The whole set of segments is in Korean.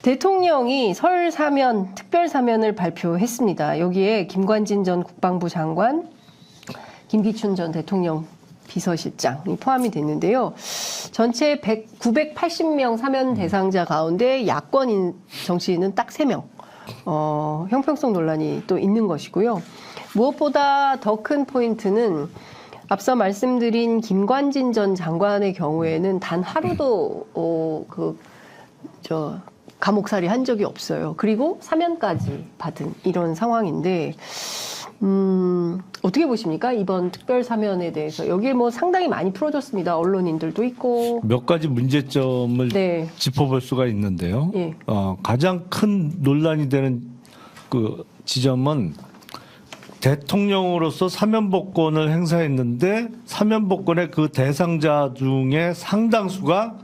대통령이 설 사면, 특별 사면을 발표했습니다. 여기에 김관진 전 국방부 장관, 김기춘 전 대통령 비서실장이 포함이 됐는데요. 전체 980명 사면 대상자 가운데 야권 정치인은 딱 3명. 형평성 논란이 또 있는 것이고요. 무엇보다 더 큰 포인트는 앞서 말씀드린 김관진 전 장관의 경우에는 단 하루도 감옥살이 한 적이 없어요. 그리고 사면까지 받은 이런 상황인데 어떻게 보십니까? 이번 특별 사면에 대해서. 여기에 뭐 상당히 많이 풀어줬습니다. 언론인들도 있고. 몇 가지 문제점을 짚어볼 수가 있는데요. 예. 가장 큰 논란이 되는 그 지점은 대통령으로서 사면복권을 행사했는데 사면복권의 그 대상자 중에 상당수가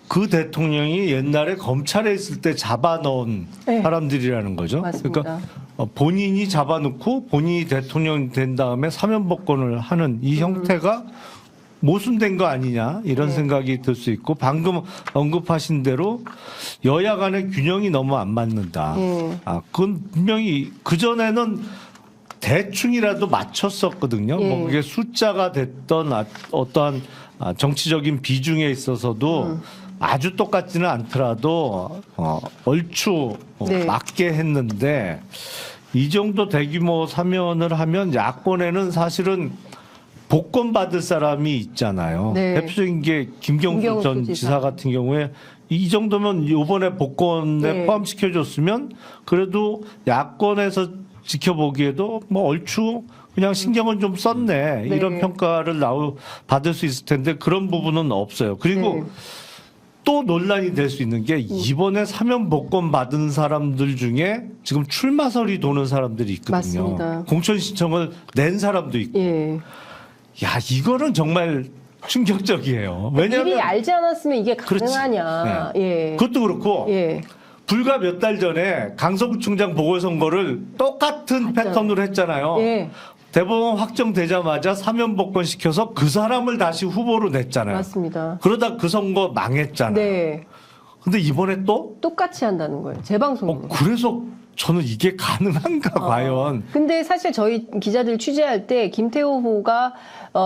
그 대통령이 옛날에 검찰에 있을 때 잡아넣은 사람들이라는 거죠. 맞습니다. 그러니까 본인이 잡아놓고 본인이 대통령이 된 다음에 사면복권을 하는 이 형태가 모순된 거 아니냐 이런 생각이 들 수 있고 방금 언급하신 대로 여야 간의 균형이 너무 안 맞는다. 그건 분명히 그전에는 대충이라도 맞췄었거든요. 뭐 그게 숫자가 됐던 어떠한 정치적인 비중에 있어서도 아주 똑같지는 않더라도 얼추 맞게 했는데 이 정도 대규모 사면을 하면 야권에는 사실은 복권 받을 사람이 있잖아요. 대표적인 게 김경수 전 지사 같은 경우에 이 정도면 이번에 복권에 포함시켜줬으면 그래도 야권에서 지켜보기에도 뭐 얼추 그냥 신경은 좀 썼네 이런 평가를 받을 수 있을 텐데 그런 부분은 없어요. 그리고 또 논란이 될 수 있는 게 이번에 사면 복권 받은 사람들 중에 지금 출마설이 도는 사람들이 있거든요. 맞습니다. 공천 신청을 낸 사람도 있고. 야 이거는 정말 충격적이에요. 왜냐하면 미리 알지 않았으면 이게 가능하냐. 그것도 그렇고 불과 몇 달 전에 강서구청장 보궐선거를 똑같은 패턴으로 했잖아요. 대법원 확정되자마자 사면복권 시켜서 그 사람을 다시 후보로 냈잖아요. 맞습니다. 그러다 그 선거 망했잖아요. 근데 이번에 또 똑같이 한다는 거예요. 재방송. 그래서 저는 이게 가능한가 과연. 근데 사실 저희 기자들 취재할 때 김태호 후보가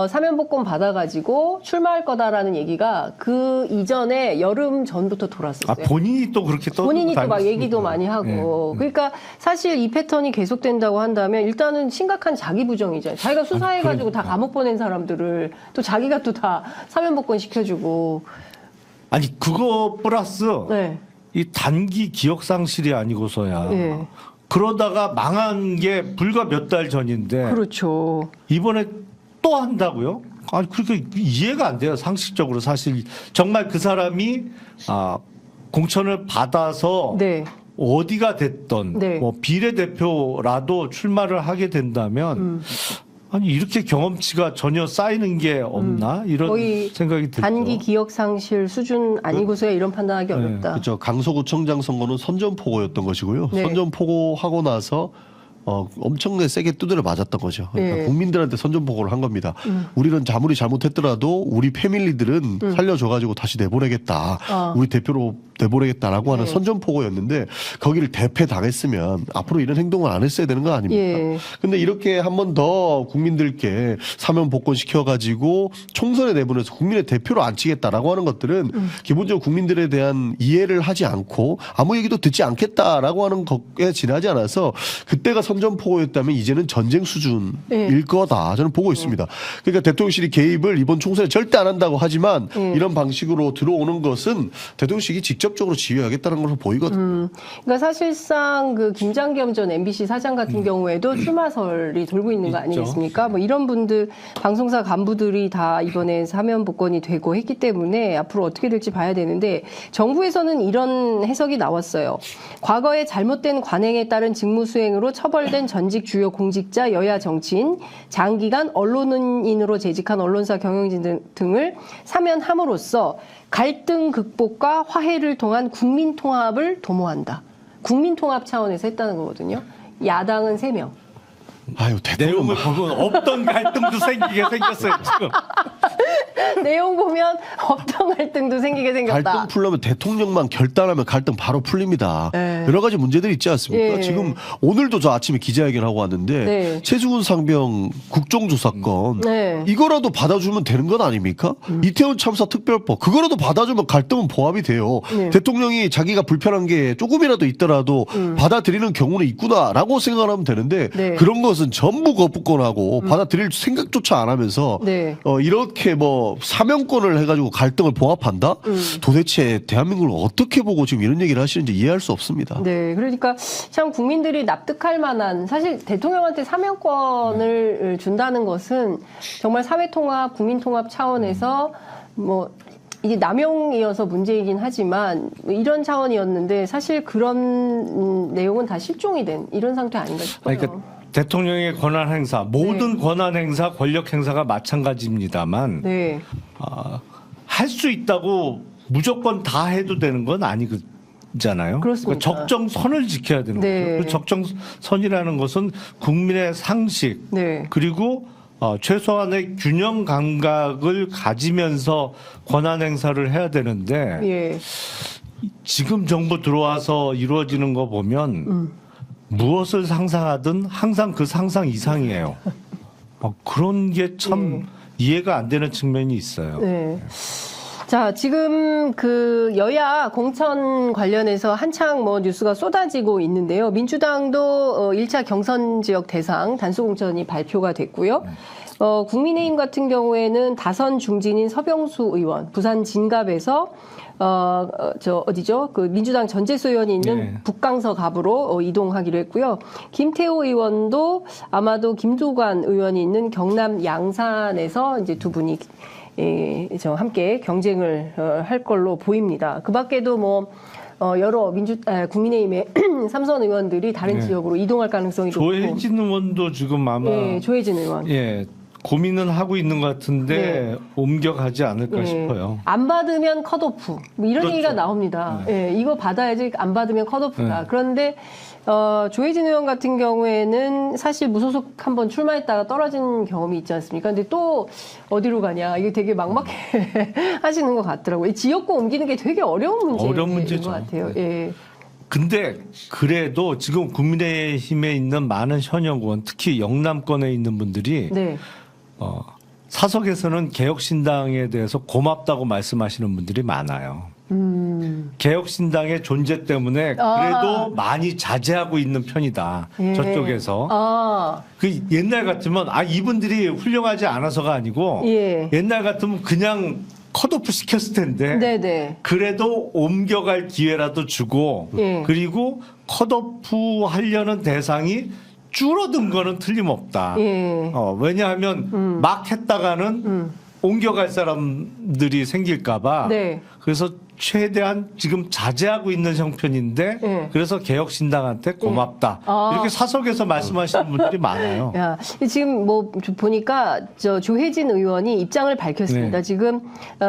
사면복권 받아가지고 출마할 거다라는 얘기가 그 이전에 여름 전부터 돌았었어요. 본인이 또 그렇게 본인이 또 막 얘기도 많이 하고. 그러니까 사실 이 패턴이 계속된다고 한다면 일단은 심각한 자기 부정이잖아요. 자기가 수사해가지고 다 감옥 보낸 사람들을 또 자기가 또 다 사면복권 시켜주고. 아니 그거 플러스 이 단기 기억 상실이 아니고서야 그러다가 망한 게 불과 몇 달 전인데 그렇죠. 이번에 또 한다고요? 아니 그렇게 이해가 안 돼요. 상식적으로 사실 정말 그 사람이 공천을 받아서 어디가 됐던 뭐 비례대표라도 출마를 하게 된다면 아니 이렇게 경험치가 전혀 쌓이는 게 없나 이런 생각이 들죠. 단기 기억 상실 수준 아니고서야 이런 판단하기 어렵다. 그렇죠. 강서구청장 선거는 선전포고였던 것이고요. 선전포고 하고 나서 엄청나게 세게 두드려 맞았던 거죠. 그러니까 국민들한테 선전포고를 한 겁니다. 우리는 아무리 잘못했더라도 우리 패밀리들은 살려줘가지고 다시 내보내겠다. 우리 대표로 내보내겠다라고 하는 선전포고였는데 거기를 대패당했으면 앞으로 이런 행동을 안 했어야 되는 거 아닙니까? 근데 이렇게 한 번 더 국민들께 사면 복권 시켜가지고 총선에 내보내서 국민의 대표로 앉히겠다라고 하는 것들은 기본적으로 국민들에 대한 이해를 하지 않고 아무 얘기도 듣지 않겠다라고 하는 것에 지나지 않아서 그때가 선전포고였다면 이제는 전쟁 수준일 거다 저는 보고 있습니다. 그러니까 대통령실이 개입을 이번 총선에 절대 안 한다고 하지만 이런 방식으로 들어오는 것은 대통령실이 직접적으로 지휘하겠다는 것으로 보이거든요. 그러니까 사실상 그 김장겸 전 MBC 사장 같은 경우에도 출마설이 돌고 있는 거 아니겠습니까? 뭐 이런 분들 방송사 간부들이 다 이번에 사면 복권이 되고 했기 때문에 앞으로 어떻게 될지 봐야 되는데 정부에서는 이런 해석이 나왔어요. 과거에 잘못된 관행에 따른 직무 수행으로 처벌된 전직 주요 공직자, 여야 정치인, 장기간 언론인으로 재직한 언론사 경영진 등을 사면함으로써 갈등 극복과 화해를 통한 국민 통합을 도모한다. 국민 통합 차원에서 했다는 거거든요. 야당은 3명. 아유, 대통령 내용을 보면 없던 갈등도 생기게 생겼어요, 지금. 내용 보면 어떤 갈등도 생기게 생겼다. 갈등 풀려면 대통령만 결단하면 갈등 바로 풀립니다. 네. 여러 가지 문제들이 있지 않습니까? 예. 지금 오늘도 저 아침에 기자회견하고 왔는데 네. 최수근 상병 국정조사건 네. 이거라도 받아주면 되는 건 아닙니까? 이태원 참사 특별법 그거라도 받아주면 갈등은 보합이 돼요. 네. 대통령이 자기가 불편한 게 조금이라도 있더라도 받아들이는 경우는 있구나라고 생각하면 되는데 네. 그런 것은 전부 거부권하고 받아들일 생각조차 안 하면서 네. 이렇게 뭐 사명권을 해가지고 갈등을 보합한다? 도대체 대한민국을 어떻게 보고 지금 이런 얘기를 하시는지 이해할 수 없습니다. 네, 그러니까 참 국민들이 납득할 만한 사실 대통령한테 사명권을 준다는 것은 정말 사회통합, 국민통합 차원에서 뭐 이게 남용이어서 문제이긴 하지만 이런 차원이었는데 사실 그런 내용은 다 실종이 된 이런 상태 아닌가 싶어요. 그러니까 대통령의 권한 행사, 모든 권한 행사, 권력 행사가 마찬가지입니다만 네, 할 수 있다고 무조건 다 해도 되는 건 아니잖아요. 그렇습니다. 그러니까 적정선을 지켜야 되는 네. 거죠. 그 적정선이라는 것은 국민의 상식 네. 그리고 최소한의 균형 감각을 가지면서 권한 행사를 해야 되는데 예, 지금 정부 들어와서 이루어지는 거 보면 무엇을 상상하든 항상 그 상상 이상이에요. 그런 게 참 이해가 안 되는 측면이 있어요. 네. 자, 지금 그 여야 공천 관련해서 한창 뭐 뉴스가 쏟아지고 있는데요. 민주당도 1차 경선 지역 대상 단수공천이 발표가 됐고요. 국민의힘 같은 경우에는 다선 중진인 서병수 의원, 부산 진갑에서 어디죠? 그 민주당 전재수 의원이 있는 네. 북강서 갑으로 이동하기로 했고요. 김태호 의원도 아마도 김두관 의원이 있는 경남 양산에서 이제 두 분이 함께 경쟁을 할 걸로 보입니다. 그 밖에도 뭐 여러 국민의힘의 삼선 의원들이 다른 네. 지역으로 이동할 가능성이 높고. 조혜진 의원도 지금 아마 예, 조혜진 의원. 고민은 하고 있는 것 같은데 옮겨가지 않을까 싶어요. 안 받으면 컷오프. 뭐 이런 그렇죠. 얘기가 나옵니다. 이거 받아야지 안 받으면 컷오프다. 네. 그런데 조혜진 의원 같은 경우에는 사실 무소속 한번 출마했다가 떨어진 경험이 있지 않습니까? 근데 또 어디로 가냐. 이게 되게 막막해 하시는 것 같더라고요. 이 지역구 옮기는 게 되게 어려운 문제인 것 같아요. 네. 예. 근데 그래도 지금 국민의힘에 있는 많은 현역 의원, 특히 영남권에 있는 분들이 네. 사석에서는 개혁신당에 대해서 고맙다고 말씀하시는 분들이 많아요. 개혁신당의 존재 때문에 그래도 많이 자제하고 있는 편이다. 예. 저쪽에서. 그 옛날 같으면 이분들이 훌륭하지 않아서가 아니고 예. 옛날 같으면 그냥 컷오프 시켰을 텐데 네네. 그래도 옮겨갈 기회라도 주고 예. 그리고 컷오프 하려는 대상이 줄어든 거는 틀림없다. 예. 왜냐하면 막 했다가는 옮겨갈 사람들이 생길까봐. 네. 그래서 최대한 지금 자제하고 있는 형편인데 예. 그래서 개혁신당한테 고맙다. 이렇게 사석에서 말씀하시는 분들이 많아요. 야, 지금 뭐 보니까 조혜진 의원이 입장을 밝혔습니다. 네. 지금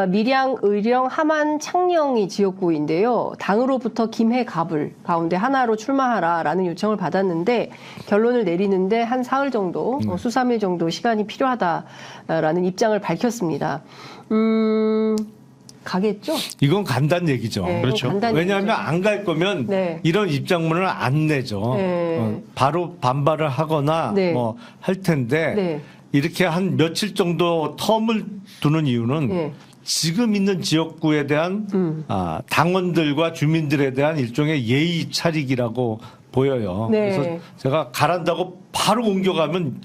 밀양, 의령, 함안, 창녕이 지역구인데요. 당으로부터 김해, 갑을 가운데 하나로 출마하라라는 요청을 받았는데 결론을 내리는데 한 사흘 정도, 수삼일 정도 시간이 필요하다라는 입장을 밝혔습니다. 가겠죠? 이건 간단 얘기죠. 네, 그렇죠. 간단 왜냐하면 얘기죠. 안 갈 거면 네. 이런 입장문을 안 내죠. 네. 바로 반발을 하거나 네. 뭐 할 텐데 네. 이렇게 한 며칠 정도 텀을 두는 이유는 네. 지금 있는 지역구에 대한 당원들과 주민들에 대한 일종의 예의 차리기라고 보여요. 네. 그래서 제가 가란다고 바로 옮겨가면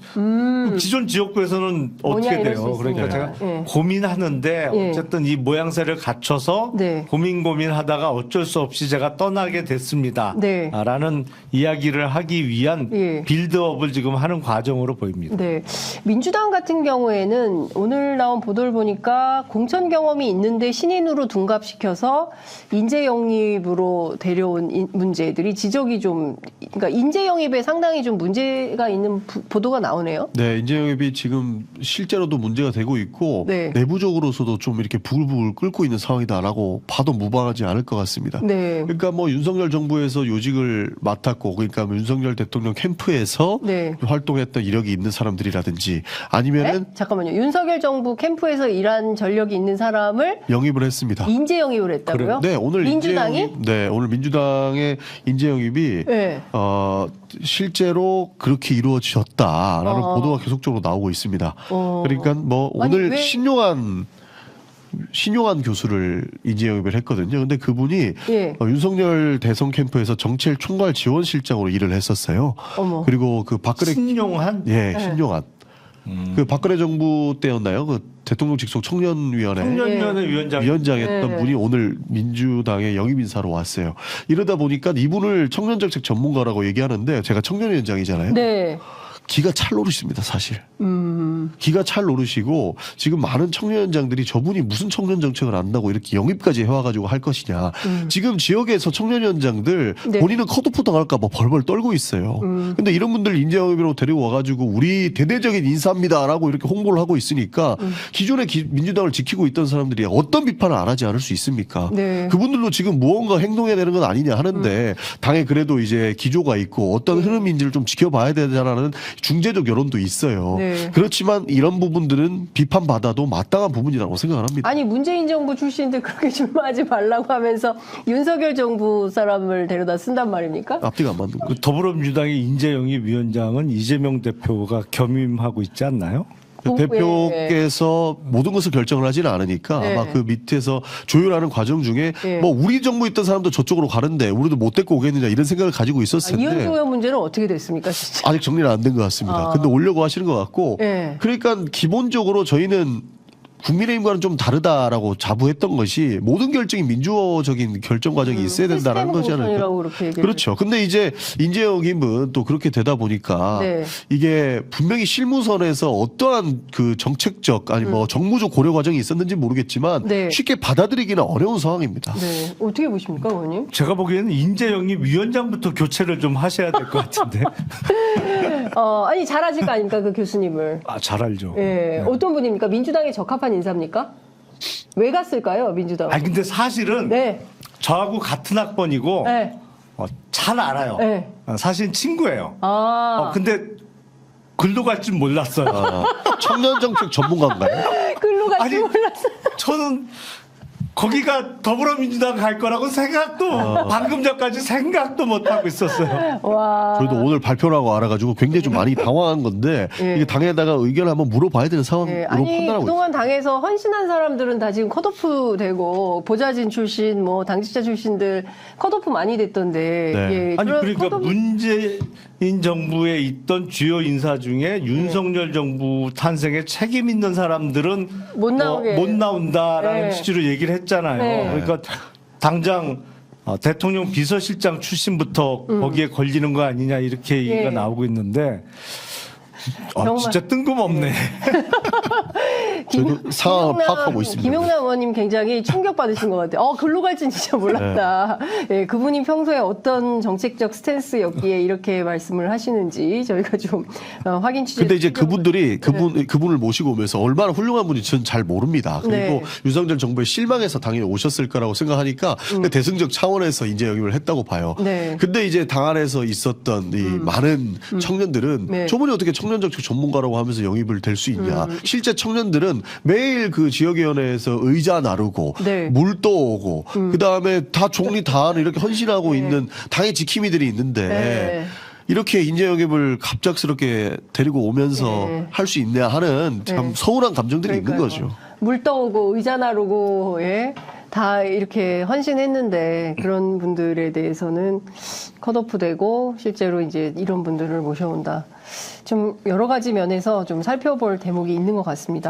기존 지역구에서는 뭐냐, 어떻게 이럴 수 돼요? 그러니까 있으니까. 제가 예. 고민하는데 예. 어쨌든 이 모양새를 갖춰서 네. 고민하다가 어쩔 수 없이 제가 떠나게 됐습니다. 네. 라는 이야기를 하기 위한 예. 빌드업을 지금 하는 과정으로 보입니다. 네. 민주당 같은 경우에는 오늘 나온 보도를 보니까 공천 경험이 있는데 신인으로 둔갑시켜서 인재 영입으로 데려온 문제들이 지적이 좀 그러니까 인재 영입에 상당히 좀 문제가 있는 보도가 나오네요. 네, 인재 영입이 지금 실제로도 문제가 되고 있고 네. 내부적으로서도 좀 이렇게 부글부글 끓고 있는 상황이다라고 봐도 무방하지 않을 것 같습니다. 네. 그러니까 뭐 윤석열 정부에서 요직을 맡았고 그러니까 뭐 윤석열 대통령 캠프에서 네. 활동했던 이력이 있는 사람들이라든지 아니면은 네? 잠깐만요. 윤석열 정부 캠프에서 일한 전력이 있는 사람을 영입을 했습니다. 인재 영입을 했다고요? 네, 오늘 민주당이? 인재 영입, 네, 오늘 민주당의 인재 영입이 네. 실제로 그렇게 이루어졌다라는 보도가 계속적으로 나오고 있습니다. 그러니까 뭐 아니, 오늘 왜- 신용환 교수를 인재 영입을 했거든요. 근데 그분이 예. 윤석열 대선 캠프에서 정책 총괄 지원실장으로 일을 했었어요. 어머. 그리고 그 박근혜 신용한 예, 신용환. 그 박근혜 정부 때였나요? 그 대통령 직속 청년위원회 청년위원회 위원장 위원장했던 네. 분이 오늘 민주당의 영입 인사로 왔어요. 이러다 보니까 이분을 청년정책 전문가라고 얘기하는데 제가 청년위원장이잖아요. 네. 기가 찰 노릇입니다, 사실. 기가 찰 노릇이고 지금 많은 청년위원장들이 저분이 무슨 청년 정책을 안다고 이렇게 영입까지 해와가지고 할 것이냐. 지금 지역에서 청년위원장들 네. 본인은 컷오프 당할까 봐 벌벌 떨고 있어요. 근데 이런 분들 인재 영입으로 데리고 와가지고 우리 대대적인 인사입니다라고 이렇게 홍보를 하고 있으니까 기존의 민주당을 지키고 있던 사람들이 어떤 비판을 안 하지 않을 수 있습니까? 네. 그분들도 지금 무언가 행동해야 되는 건 아니냐 하는데 당에 그래도 이제 기조가 있고 어떤 흐름인지를 좀 지켜봐야 되잖아는 중재적 여론도 있어요. 네. 그렇지만 이런 부분들은 비판받아도 마땅한 부분이라고 생각을 합니다. 아니 문재인 정부 출신들 그렇게 출마하지 말라고 하면서 윤석열 정부 사람을 데려다 쓴단 말입니까? 앞뒤가 안 맞는 거죠. 그 더불어민주당의 인재영입위원장은 이재명 대표가 겸임하고 있지 않나요? 오, 대표께서 모든 것을 결정을 하지는 않으니까 네. 아마 그 밑에서 조율하는 과정 중에 네. 뭐 우리 정부 있던 사람도 저쪽으로 가는데 우리도 못 데리고 오겠느냐 이런 생각을 가지고 있었을 텐데 이현주 의원 문제는 어떻게 됐습니까, 진짜? 아직 정리는 안 된 것 같습니다. 근데 오려고 하시는 것 같고 네. 그러니까 기본적으로 저희는 국민의힘과는 좀 다르다라고 자부했던 것이 모든 결정이 민주적인 결정 과정이 있어야 된다는 거지 않을까. 공천이라고 그렇게 얘기를 그렇죠. 근데 이제 인재영입은 또 그렇게 되다 보니까 네. 이게 분명히 실무선에서 어떠한 그 정책적 아니 뭐 정무적 고려 과정이 있었는지 모르겠지만 네. 쉽게 받아들이기는 어려운 상황입니다. 네. 어떻게 보십니까, 의원님? 제가 보기에는 인재영입위원장부터 교체를 좀 하셔야 될 것 같은데. 아니 잘하실 거 아닙니까, 그 교수님을? 아, 잘 알죠. 예. 어떤 분입니까? 민주당에 적합한 인사입니까? 왜 갔을까요, 민주당? 아니 근데 사실은 네. 저하고 같은 학번이고 네. 잘 알아요. 네. 사실 친구예요. 아. 근데 글로 갈 줄 몰랐어요. 청년 정책 전문가인가요? 글로 갈 줄 아니, 몰랐어요. 저는 거기가 더불어민주당 갈 거라고 생각도 방금 전까지 생각도 못 하고 있었어요. 와. 저희도 오늘 발표라고 알아가지고 굉장히 좀 많이 당황한 건데 예. 이게 당에다가 의견을 한번 물어봐야 되는 상황으로 네, 아니 판단하고 있습니다. 그동안 당에서 헌신한 사람들은 다 지금 컷오프 되고 보좌진 출신 뭐 당직자 출신들 컷오프 많이 됐던데 네. 예, 아니 그런 그러니까 컷오프- 문재인 정부에 있던 주요 인사 중에 윤석열 정부 탄생에 책임 있는 사람들은 못 나오게. 못 나온다라는 네. 취지로 얘기를 했잖아요. 네. 그러니까 당장 대통령 비서실장 출신부터 거기에 걸리는 거 아니냐 이렇게 얘기가 예. 나오고 있는데 정말. 진짜 뜬금없네. 저희도 상황을 파악하고 있습니다. 김용남 의원님 굉장히 충격받으신 것 같아요. 글로 갈진 진짜 몰랐다. 네. 예, 그분이 평소에 어떤 정책적 스탠스였기에 이렇게 말씀을 하시는지 저희가 좀 확인 취재. 근데 이제 그분들이 그분을 모시고 오면서 얼마나 훌륭한 분인지 저는 잘 모릅니다. 그리고 네. 윤석열 정부에 실망해서 당연히 오셨을 거라고 생각하니까 대승적 차원에서 인재 영입을 했다고 봐요. 네. 근데 이제 당 안에서 있었던 이 많은 청년들은 네. 저분이 어떻게 청년정책 전문가라고 하면서 영입을 될 수 있냐. 실제 청년들은 매일 그 지역위원회에서 의자 나르고 네. 물도 오고 그다음에 다 총리 다 하는 이렇게 헌신하고 있는 당의 지킴이들이 있는데 네. 이렇게 인재 영입을 갑작스럽게 데리고 오면서 네. 할 수 있냐 하는 참 네. 서운한 감정들이 있는 그러니까요. 거죠. 물 떠오고 의자 나르고 예? 다 이렇게 헌신했는데 그런 분들에 대해서는 컷오프되고 실제로 이제 이런 분들을 모셔온다. 좀 여러 가지 면에서 좀 살펴볼 대목이 있는 것 같습니다.